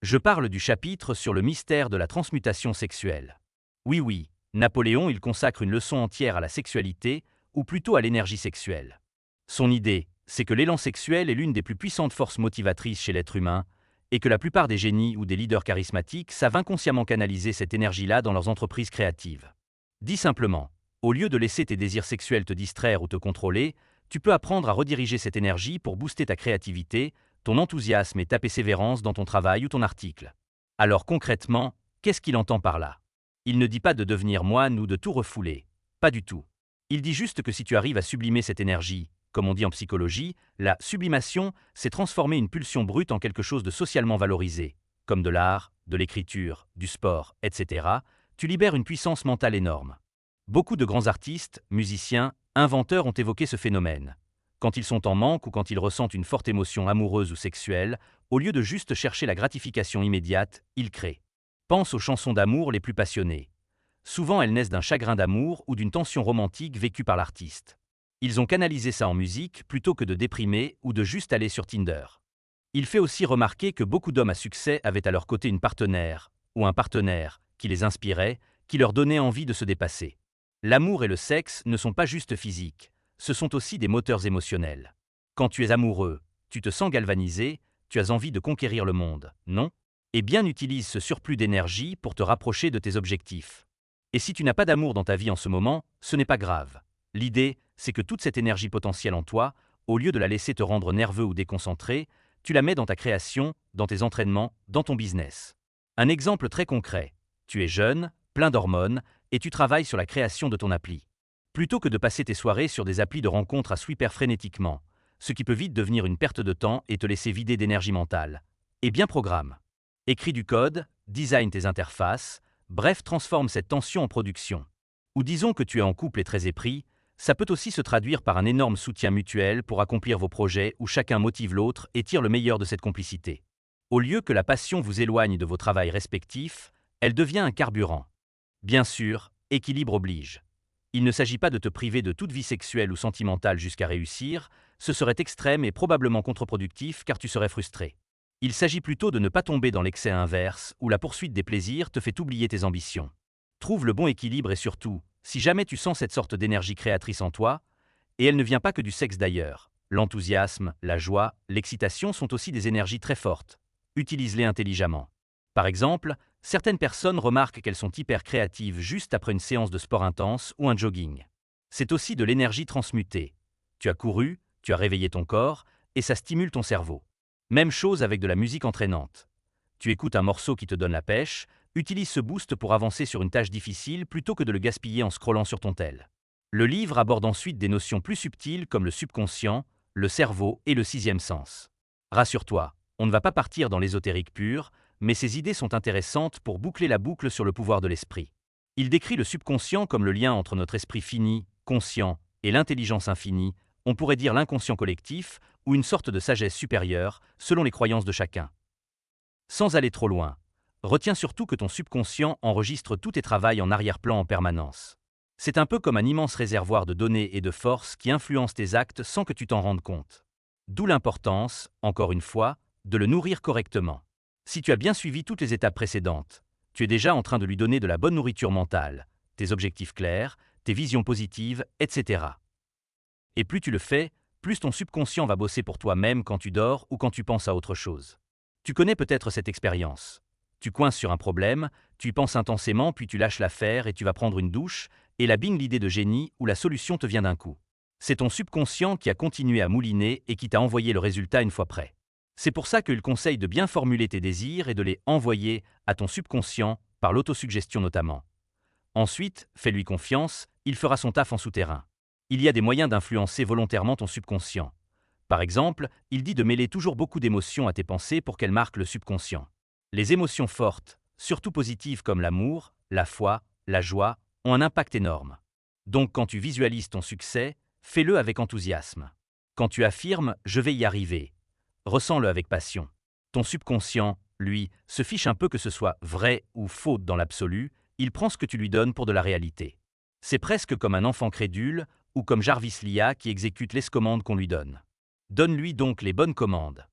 Je parle du chapitre sur le mystère de la transmutation sexuelle. Oui, Napoléon il consacre une leçon entière à la sexualité, ou plutôt à l'énergie sexuelle. Son idée, c'est que l'élan sexuel est l'une des plus puissantes forces motivatrices chez l'être humain, et que la plupart des génies ou des leaders charismatiques savent inconsciemment canaliser cette énergie-là dans leurs entreprises créatives. Dit simplement, au lieu de laisser tes désirs sexuels te distraire ou te contrôler, tu peux apprendre à rediriger cette énergie pour booster ta créativité, ton enthousiasme et ta persévérance dans ton travail ou ton article. Alors concrètement, qu'est-ce qu'il entend par là? Il ne dit pas de devenir moine ou de tout refouler. Pas du tout. Il dit juste que si tu arrives à sublimer cette énergie, comme on dit en psychologie, la sublimation, c'est transformer une pulsion brute en quelque chose de socialement valorisé, comme de l'art, de l'écriture, du sport, etc. Tu libères une puissance mentale énorme. Beaucoup de grands artistes, musiciens, inventeurs ont évoqué ce phénomène. Quand ils sont en manque ou quand ils ressentent une forte émotion amoureuse ou sexuelle, au lieu de juste chercher la gratification immédiate, ils créent. Pense aux chansons d'amour les plus passionnées. Souvent elles naissent d'un chagrin d'amour ou d'une tension romantique vécue par l'artiste. Ils ont canalisé ça en musique plutôt que de déprimer ou de juste aller sur Tinder. Il fait aussi remarquer que beaucoup d'hommes à succès avaient à leur côté une partenaire, ou un partenaire, qui les inspirait, qui leur donnait envie de se dépasser. L'amour et le sexe ne sont pas juste physiques, ce sont aussi des moteurs émotionnels. Quand tu es amoureux, tu te sens galvanisé, tu as envie de conquérir le monde, non? Eh bien, utilise ce surplus d'énergie pour te rapprocher de tes objectifs. Et si tu n'as pas d'amour dans ta vie en ce moment, ce n'est pas grave. L'idée, c'est que toute cette énergie potentielle en toi, au lieu de la laisser te rendre nerveux ou déconcentré, tu la mets dans ta création, dans tes entraînements, dans ton business. Un exemple très concret. Tu es jeune, plein d'hormones, et tu travailles sur la création de ton appli. Plutôt que de passer tes soirées sur des applis de rencontres à swiper frénétiquement, ce qui peut vite devenir une perte de temps et te laisser vider d'énergie mentale. Eh bien programme. Écris du code, design tes interfaces, bref transforme cette tension en production. Ou disons que tu es en couple et très épris, ça peut aussi se traduire par un énorme soutien mutuel pour accomplir vos projets où chacun motive l'autre et tire le meilleur de cette complicité. Au lieu que la passion vous éloigne de vos travails respectifs, elle devient un carburant. Bien sûr, équilibre oblige. Il ne s'agit pas de te priver de toute vie sexuelle ou sentimentale jusqu'à réussir, ce serait extrême et probablement contre-productif car tu serais frustré. Il s'agit plutôt de ne pas tomber dans l'excès inverse où la poursuite des plaisirs te fait oublier tes ambitions. Trouve le bon équilibre et surtout, si jamais tu sens cette sorte d'énergie créatrice en toi, et elle ne vient pas que du sexe d'ailleurs, l'enthousiasme, la joie, l'excitation sont aussi des énergies très fortes. Utilise-les intelligemment. Par exemple, certaines personnes remarquent qu'elles sont hyper créatives juste après une séance de sport intense ou un jogging. C'est aussi de l'énergie transmutée. Tu as couru, tu as réveillé ton corps, et ça stimule ton cerveau. Même chose avec de la musique entraînante. Tu écoutes un morceau qui te donne la pêche, utilise ce boost pour avancer sur une tâche difficile plutôt que de le gaspiller en scrollant sur ton tel. Le livre aborde ensuite des notions plus subtiles comme le subconscient, le cerveau et le sixième sens. Rassure-toi, on ne va pas partir dans l'ésotérique pur, mais ces idées sont intéressantes pour boucler la boucle sur le pouvoir de l'esprit. Il décrit le subconscient comme le lien entre notre esprit fini, conscient, et l'intelligence infinie, on pourrait dire l'inconscient collectif, ou une sorte de sagesse supérieure, selon les croyances de chacun. Sans aller trop loin, retiens surtout que ton subconscient enregistre tous tes travaux en arrière-plan en permanence. C'est un peu comme un immense réservoir de données et de forces qui influence tes actes sans que tu t'en rendes compte. D'où l'importance, encore une fois, de le nourrir correctement. Si tu as bien suivi toutes les étapes précédentes, tu es déjà en train de lui donner de la bonne nourriture mentale, tes objectifs clairs, tes visions positives, etc. Et plus tu le fais, plus ton subconscient va bosser pour toi-même quand tu dors ou quand tu penses à autre chose. Tu connais peut-être cette expérience. Tu coinces sur un problème, tu y penses intensément puis tu lâches l'affaire et tu vas prendre une douche, et là bing l'idée de génie ou la solution te vient d'un coup. C'est ton subconscient qui a continué à mouliner et qui t'a envoyé le résultat une fois prêt. C'est pour ça qu'il conseille de bien formuler tes désirs et de les envoyer à ton subconscient, par l'autosuggestion notamment. Ensuite, fais-lui confiance, il fera son taf en souterrain. Il y a des moyens d'influencer volontairement ton subconscient. Par exemple, il dit de mêler toujours beaucoup d'émotions à tes pensées pour qu'elles marquent le subconscient. Les émotions fortes, surtout positives comme l'amour, la foi, la joie, ont un impact énorme. Donc quand tu visualises ton succès, fais-le avec enthousiasme. Quand tu affirmes « je vais y arriver », ressens-le avec passion. Ton subconscient, lui, se fiche un peu que ce soit vrai ou faux dans l'absolu, il prend ce que tu lui donnes pour de la réalité. C'est presque comme un enfant crédule ou comme Jarvis l'IA qui exécute les commandes qu'on lui donne. Donne-lui donc les bonnes commandes.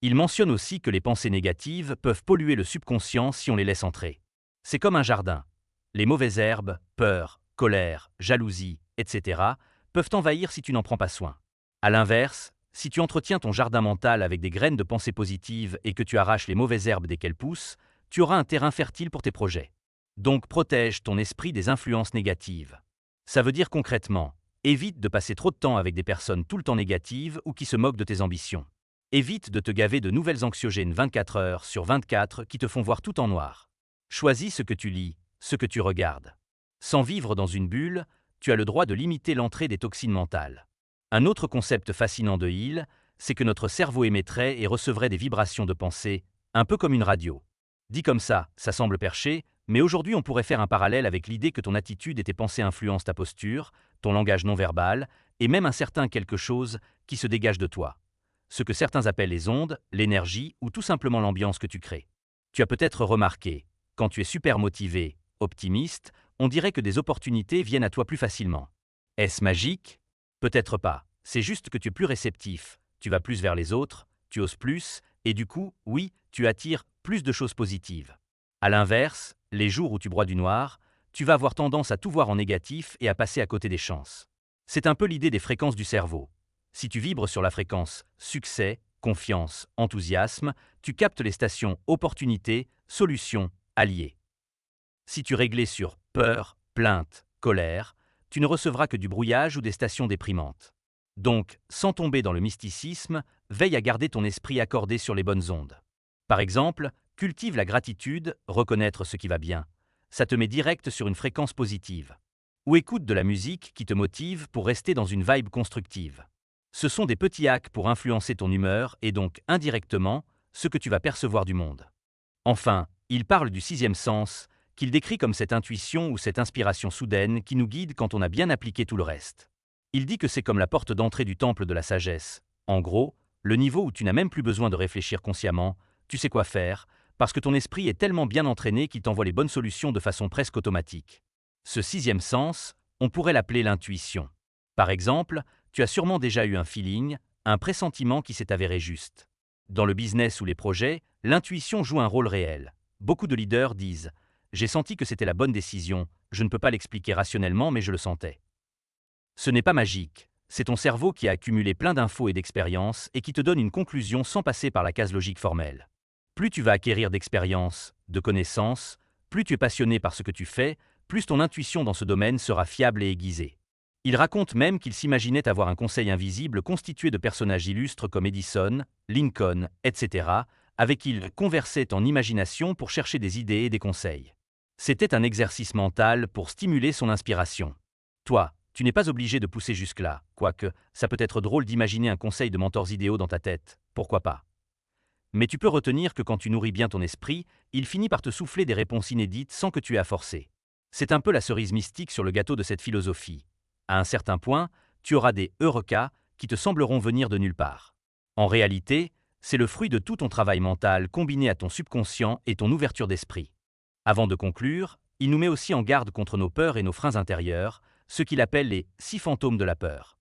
Il mentionne aussi que les pensées négatives peuvent polluer le subconscient si on les laisse entrer. C'est comme un jardin. Les mauvaises herbes, peur, colère, jalousie, etc. peuvent envahir si tu n'en prends pas soin. À l'inverse, si tu entretiens ton jardin mental avec des graines de pensées positives et que tu arraches les mauvaises herbes dès qu'elles poussent, tu auras un terrain fertile pour tes projets. Donc protège ton esprit des influences négatives. Ça veut dire concrètement, évite de passer trop de temps avec des personnes tout le temps négatives ou qui se moquent de tes ambitions. Évite de te gaver de nouvelles anxiogènes 24 heures sur 24 qui te font voir tout en noir. Choisis ce que tu lis, ce que tu regardes. Sans vivre dans une bulle, tu as le droit de limiter l'entrée des toxines mentales. Un autre concept fascinant de Hill, c'est que notre cerveau émettrait et recevrait des vibrations de pensée, un peu comme une radio. Dit comme ça semble perché, mais aujourd'hui on pourrait faire un parallèle avec l'idée que ton attitude et tes pensées influencent ta posture, ton langage non verbal, et même un certain quelque chose qui se dégage de toi. Ce que certains appellent les ondes, l'énergie ou tout simplement l'ambiance que tu crées. Tu as peut-être remarqué, quand tu es super motivé, optimiste, on dirait que des opportunités viennent à toi plus facilement. Est-ce magique? Peut-être pas. C'est juste que tu es plus réceptif, tu vas plus vers les autres, tu oses plus, et du coup, oui, tu attires plus de choses positives. À l'inverse, les jours où tu broies du noir, tu vas avoir tendance à tout voir en négatif et à passer à côté des chances. C'est un peu l'idée des fréquences du cerveau. Si tu vibres sur la fréquence succès, confiance, enthousiasme, tu captes les stations opportunité, solution, alliés. Si tu réglais sur peur, plainte, colère, tu ne recevras que du brouillage ou des stations déprimantes. Donc, sans tomber dans le mysticisme, veille à garder ton esprit accordé sur les bonnes ondes. Par exemple, cultive la gratitude, reconnaître ce qui va bien. Ça te met direct sur une fréquence positive. Ou écoute de la musique qui te motive pour rester dans une vibe constructive. Ce sont des petits hacks pour influencer ton humeur et donc, indirectement, ce que tu vas percevoir du monde. Enfin, il parle du sixième sens, qu'il décrit comme cette intuition ou cette inspiration soudaine qui nous guide quand on a bien appliqué tout le reste. Il dit que c'est comme la porte d'entrée du temple de la sagesse. En gros, le niveau où tu n'as même plus besoin de réfléchir consciemment, tu sais quoi faire, parce que ton esprit est tellement bien entraîné qu'il t'envoie les bonnes solutions de façon presque automatique. Ce sixième sens, on pourrait l'appeler l'intuition. Par exemple, tu as sûrement déjà eu un feeling, un pressentiment qui s'est avéré juste. Dans le business ou les projets, l'intuition joue un rôle réel. Beaucoup de leaders disent « J'ai senti que c'était la bonne décision, je ne peux pas l'expliquer rationnellement mais je le sentais ». Ce n'est pas magique, c'est ton cerveau qui a accumulé plein d'infos et d'expériences et qui te donne une conclusion sans passer par la case logique formelle. Plus tu vas acquérir d'expérience, de connaissances, plus tu es passionné par ce que tu fais, plus ton intuition dans ce domaine sera fiable et aiguisée. Il raconte même qu'il s'imaginait avoir un conseil invisible constitué de personnages illustres comme Edison, Lincoln, etc., avec qui il conversait en imagination pour chercher des idées et des conseils. C'était un exercice mental pour stimuler son inspiration. Toi, tu n'es pas obligé de pousser jusque-là, quoique ça peut être drôle d'imaginer un conseil de mentors idéaux dans ta tête, pourquoi pas. Mais tu peux retenir que quand tu nourris bien ton esprit, il finit par te souffler des réponses inédites sans que tu aies à forcer. C'est un peu la cerise mystique sur le gâteau de cette philosophie. À un certain point, tu auras des eureka qui te sembleront venir de nulle part. En réalité, c'est le fruit de tout ton travail mental combiné à ton subconscient et ton ouverture d'esprit. Avant de conclure, il nous met aussi en garde contre nos peurs et nos freins intérieurs, ce qu'il appelle les 6 fantômes de la peur.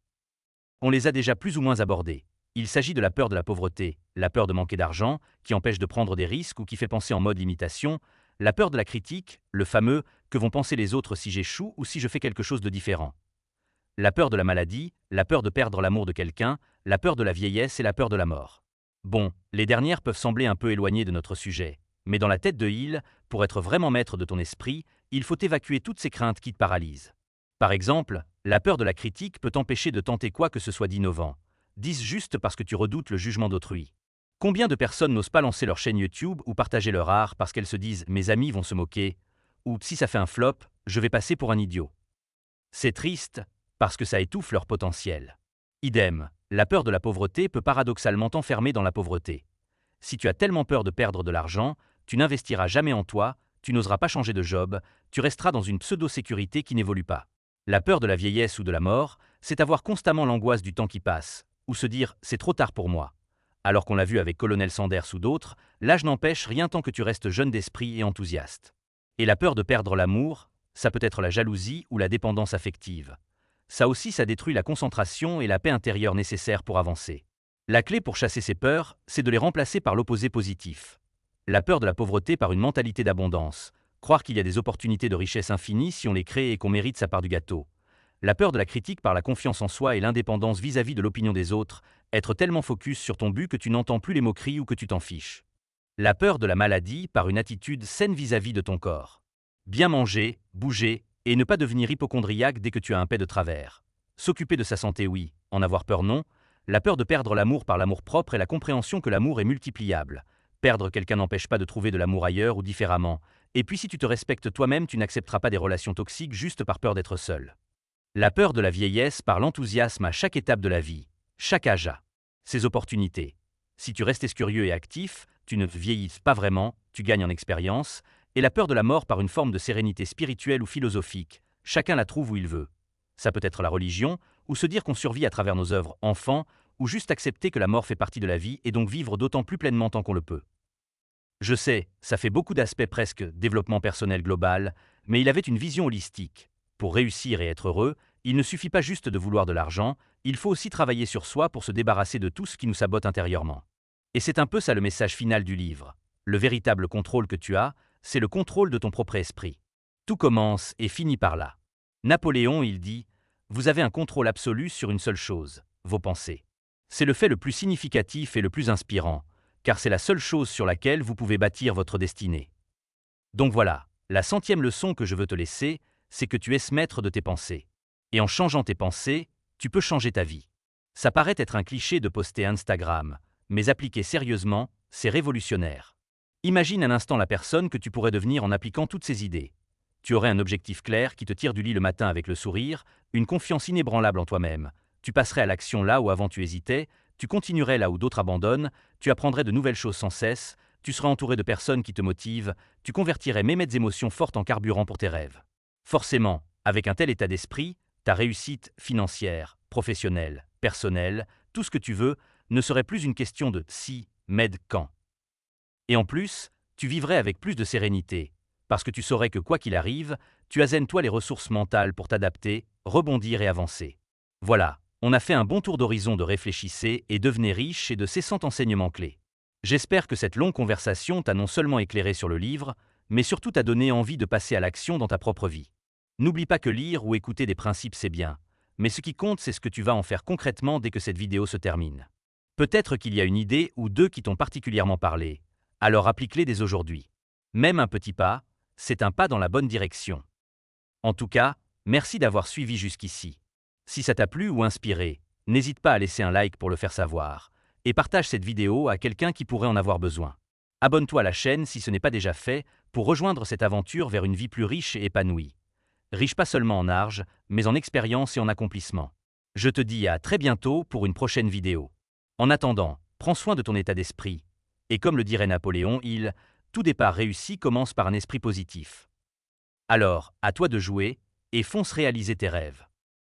On les a déjà plus ou moins abordés. Il s'agit de la peur de la pauvreté, la peur de manquer d'argent, qui empêche de prendre des risques ou qui fait penser en mode limitation, la peur de la critique, le fameux « que vont penser les autres si j'échoue ou si je fais quelque chose de différent ». La peur de la maladie, la peur de perdre l'amour de quelqu'un, la peur de la vieillesse et la peur de la mort. Bon, les dernières peuvent sembler un peu éloignées de notre sujet, mais dans la tête de Hill, pour être vraiment maître de ton esprit, il faut évacuer toutes ces craintes qui te paralysent. Par exemple, la peur de la critique peut t'empêcher de tenter quoi que ce soit d'innovant. Dis juste parce que tu redoutes le jugement d'autrui. Combien de personnes n'osent pas lancer leur chaîne YouTube ou partager leur art parce qu'elles se disent « mes amis vont se moquer » ou « si ça fait un flop, je vais passer pour un idiot ». C'est triste, parce que ça étouffe leur potentiel. Idem, la peur de la pauvreté peut paradoxalement t'enfermer dans la pauvreté. Si tu as tellement peur de perdre de l'argent, tu n'investiras jamais en toi, tu n'oseras pas changer de job, tu resteras dans une pseudo-sécurité qui n'évolue pas. La peur de la vieillesse ou de la mort, c'est avoir constamment l'angoisse du temps qui passe, ou se dire « c'est trop tard pour moi ». Alors qu'on l'a vu avec Colonel Sanders ou d'autres, l'âge n'empêche rien tant que tu restes jeune d'esprit et enthousiaste. Et la peur de perdre l'amour, ça peut être la jalousie ou la dépendance affective. Ça aussi, ça détruit la concentration et la paix intérieure nécessaires pour avancer. La clé pour chasser ces peurs, c'est de les remplacer par l'opposé positif. La peur de la pauvreté par une mentalité d'abondance. Croire qu'il y a des opportunités de richesse infinie si on les crée et qu'on mérite sa part du gâteau. La peur de la critique par la confiance en soi et l'indépendance vis-à-vis de l'opinion des autres, être tellement focus sur ton but que tu n'entends plus les moqueries ou que tu t'en fiches. La peur de la maladie par une attitude saine vis-à-vis de ton corps. Bien manger, bouger, et ne pas devenir hypocondriaque dès que tu as un pet de travers. S'occuper de sa santé oui, en avoir peur non. La peur de perdre l'amour par l'amour-propre et la compréhension que l'amour est multipliable. Perdre quelqu'un n'empêche pas de trouver de l'amour ailleurs ou différemment. Et puis si tu te respectes toi-même, tu n'accepteras pas des relations toxiques juste par peur d'être seul. La peur de la vieillesse par l'enthousiasme à chaque étape de la vie. Chaque âge a ses opportunités. Si tu restes curieux et actif, tu ne vieillis pas vraiment, tu gagnes en expérience. Et la peur de la mort par une forme de sérénité spirituelle ou philosophique. Chacun la trouve où il veut. Ça peut être la religion, ou se dire qu'on survit à travers nos œuvres enfants, ou juste accepter que la mort fait partie de la vie et donc vivre d'autant plus pleinement tant qu'on le peut. Je sais, ça fait beaucoup d'aspects presque développement personnel global, Mais il avait une vision holistique. Pour réussir et être heureux, il ne suffit pas juste de vouloir de l'argent, il faut aussi travailler sur soi pour se débarrasser de tout ce qui nous sabote intérieurement. Et c'est un peu ça le message final du livre. Le véritable contrôle que tu as, c'est le contrôle de ton propre esprit. Tout commence et finit par là. Napoléon, il dit, vous avez un contrôle absolu sur une seule chose, vos pensées. C'est le fait le plus significatif et le plus inspirant, car c'est la seule chose sur laquelle vous pouvez bâtir votre destinée. Donc voilà, la 100e leçon que je veux te laisser, c'est que tu es maître de tes pensées. Et en changeant tes pensées, tu peux changer ta vie. Ça paraît être un cliché de poster Instagram, mais appliquer sérieusement, c'est révolutionnaire. Imagine un instant la personne que tu pourrais devenir en appliquant toutes ces idées. Tu aurais un objectif clair qui te tire du lit le matin avec le sourire, une confiance inébranlable en toi-même. Tu passerais à l'action là où avant tu hésitais, tu continuerais là où d'autres abandonnent, tu apprendrais de nouvelles choses sans cesse, tu serais entouré de personnes qui te motivent, tu convertirais mémets émotions fortes en carburant pour tes rêves. Forcément, avec un tel état d'esprit, ta réussite financière, professionnelle, personnelle, tout ce que tu veux, ne serait plus une question de si, mais de quand. Et en plus, tu vivrais avec plus de sérénité, parce que tu saurais que quoi qu'il arrive, tu as toi les ressources mentales pour t'adapter, rebondir et avancer. Voilà, on a fait un bon tour d'horizon de Réfléchissez et devenez riche et de ces 100 enseignements clés. J'espère que cette longue conversation t'a non seulement éclairé sur le livre, mais surtout t'a donné envie de passer à l'action dans ta propre vie. N'oublie pas que lire ou écouter des principes c'est bien, mais ce qui compte c'est ce que tu vas en faire concrètement dès que cette vidéo se termine. Peut-être qu'il y a une idée ou deux qui t'ont particulièrement parlé, alors applique-les dès aujourd'hui. Même un petit pas, c'est un pas dans la bonne direction. En tout cas, merci d'avoir suivi jusqu'ici. Si ça t'a plu ou inspiré, n'hésite pas à laisser un like pour le faire savoir, et partage cette vidéo à quelqu'un qui pourrait en avoir besoin. Abonne-toi à la chaîne si ce n'est pas déjà fait pour rejoindre cette aventure vers une vie plus riche et épanouie. Riche pas seulement en âge, mais en expérience et en accomplissement. Je te dis à très bientôt pour une prochaine vidéo. En attendant, prends soin de ton état d'esprit. Et comme le dirait Napoléon, tout départ réussi commence par un esprit positif. Alors, à toi de jouer, et fonce réaliser tes rêves.